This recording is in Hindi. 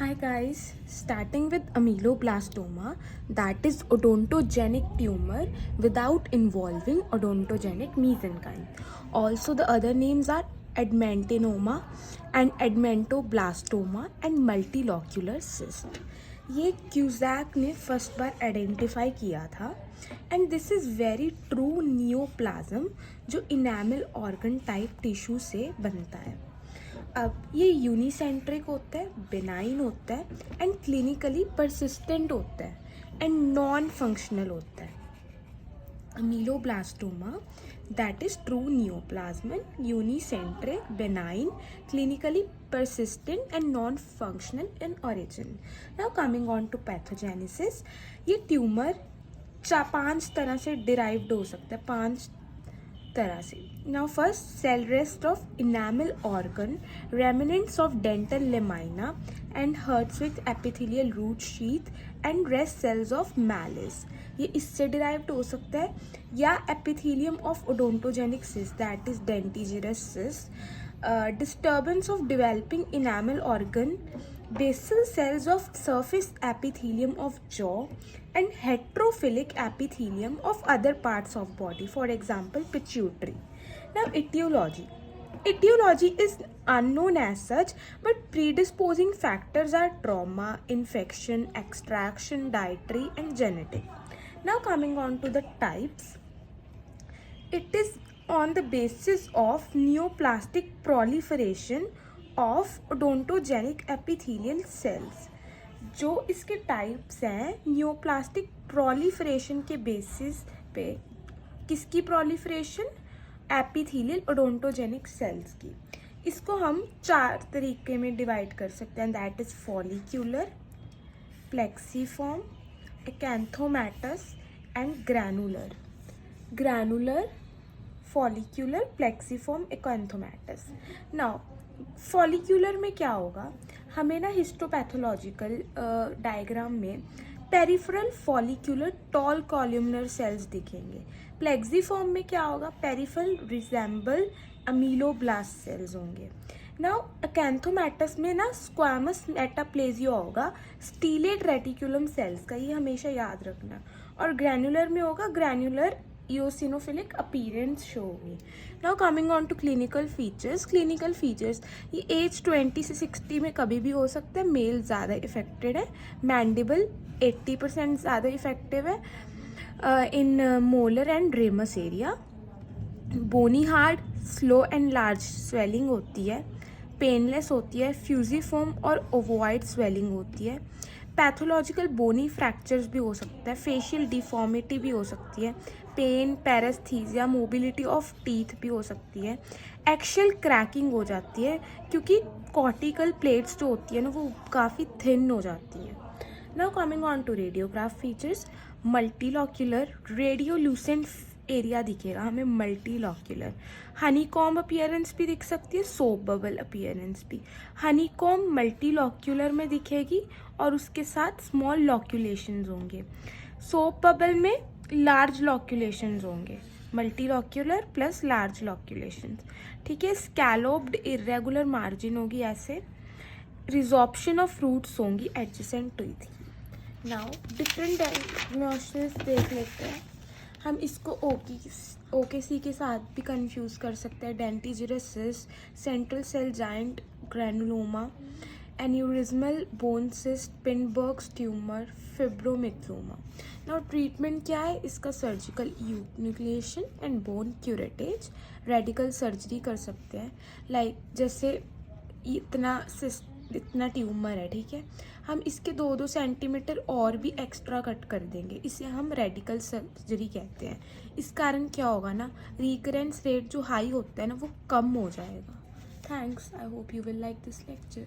Hi guys, starting with ameloblastoma, that is odontogenic tumor without involving odontogenic mesenchyme. Also the other names are adamentinoma and adamentoblastoma and multilocular cyst. ये क्यूजैक ने फर्स्ट बार आइडेंटिफाई किया था and this is very true neoplasm जो इनैमल ऑर्गन टाइप टिश्यू से बनता है. अब ये यूनिसेंट्रिक होता है, बेनाइन होता है एंड क्लिनिकली परसिस्टेंट होता है एंड नॉन फंक्शनल होता है. ameloblastoma, that is true neoplasm, unicentric, benign, clinically persistent and non-functional in origin. Now coming on to pathogenesis, ये ट्यूमर 5 तरह से डिराइव्ड हो सकता है, 5 तरह से. Now first, cell rest of enamel organ, remnants of dental lamina and Hertwig epithelial root sheath and rest cells of Mallis. ये इससे डिराइव्ड हो सकता है या epithelium of odontogenic cyst that is dentigerous cyst, disturbance of developing enamel organ, basal cells of surface epithelium of jaw and heterophilic epithelium of other parts of body, for example pituitary. Now etiology is unknown as such, but predisposing factors are trauma, infection, extraction, dietary and genetic. Now coming on to the types, it is on the basis of neoplastic proliferation of odontogenic epithelial cells. जो इसके टाइप्स हैं न्यूप्लास्टिक प्रोलिफरेशन के बेसिस पे. किसकी प्रोलिफरेशन? एपिथेलियल ओडोंटोजेनिक सेल्स की. इसको हम 4 तरीके में डिवाइड कर सकते हैं, that is follicular, plexiform, acanthomatous and granular. Granular, follicular, plexiform, acanthomatous. Now follicular में क्या होगा, हमें ना हिस्टोपैथोलॉजिकल डायग्राम में peripheral follicular tall columnar cells दिखेंगे. प्लेक्सीफॉर्म में क्या होगा, पेरिफेरल रिजेंबल अमीलोब्लास्ट सेल्स होंगे. नाउ एक्ैंथोमैटस में ना स्क्वामस मेटाप्लेजिया होगा, स्टीलेट रेटिकुलम सेल्स का, ये हमेशा याद रखना. और ग्रैनुलर में होगा ग्रैनुलर eosinophilic appearance शो होगी. Now coming on to clinical features, ये एज 20 से 60 में कभी भी हो सकता है. मेल ज़्यादा इफेक्टेड है. मैंडिबल 80% ज़्यादा इफेक्टिव है in molar and ramus area. Bony hard, slow and large swelling होती है, पेनलेस होती है, फ्यूजिफॉर्म और ओवॉइड स्वेलिंग होती है. पैथोलॉजिकल बोनी फ्रैक्चर्स भी हो सकता है, फेशियल डिफॉर्मिटी भी हो सकती है, पेन, पैरेस्थीजिया, मोबिलिटी ऑफ टीथ भी हो सकती है. एक्शियल क्रैकिंग हो जाती है क्योंकि कॉर्टिकल प्लेट्स जो होती है ना वो काफ़ी थिन हो जाती हैं. Now coming on to radiograph features, multilocular, radiolucent area दिखेगा हमें, मल्टीलॉक्यूलर. हनीकॉम्ब अपीयरेंस भी दिख सकती है, सोप बबल अपीयरेंस भी. हनीकॉम्ब मल्टीलॉक्यूलर में दिखेगी और उसके साथ स्मॉल लॉक्यूलेशंस होंगे. सोप बबल में लार्ज लॉक्यूलेशंस होंगे. मल्टीलॉक्यूलर प्लस लार्ज लॉक्यूलेशंस, ठीक है. स्कैलोप्ड इरेगुलर मार्जिन होगी ऐसे. रिजॉर्प्शन ऑफ फ्रूट्स होंगी adjacent teeth. Now different diagnosis देख लेते हैं हम. इसको ओकेसी के साथ भी कंफ्यूज कर सकते हैं. Dentigerous cyst, central cell giant granuloma, aneurysmal bone cyst, Pindborg's tumour, fibromyxoma. Now treatment क्या है इसका? Surgical enucleation and bone curettage. Radical surgery कर सकते हैं, लाइक जैसे इतना ट्यूमर है, ठीक है, हम इसके 2-2 सेंटीमीटर और भी एक्स्ट्रा कट कर देंगे, इसे हम रेडिकल सर्जरी कहते हैं. इस कारण क्या होगा ना, रिकरेंस रेट जो हाई होता है ना वो कम हो जाएगा. Thanks, I hope you will like this lecture.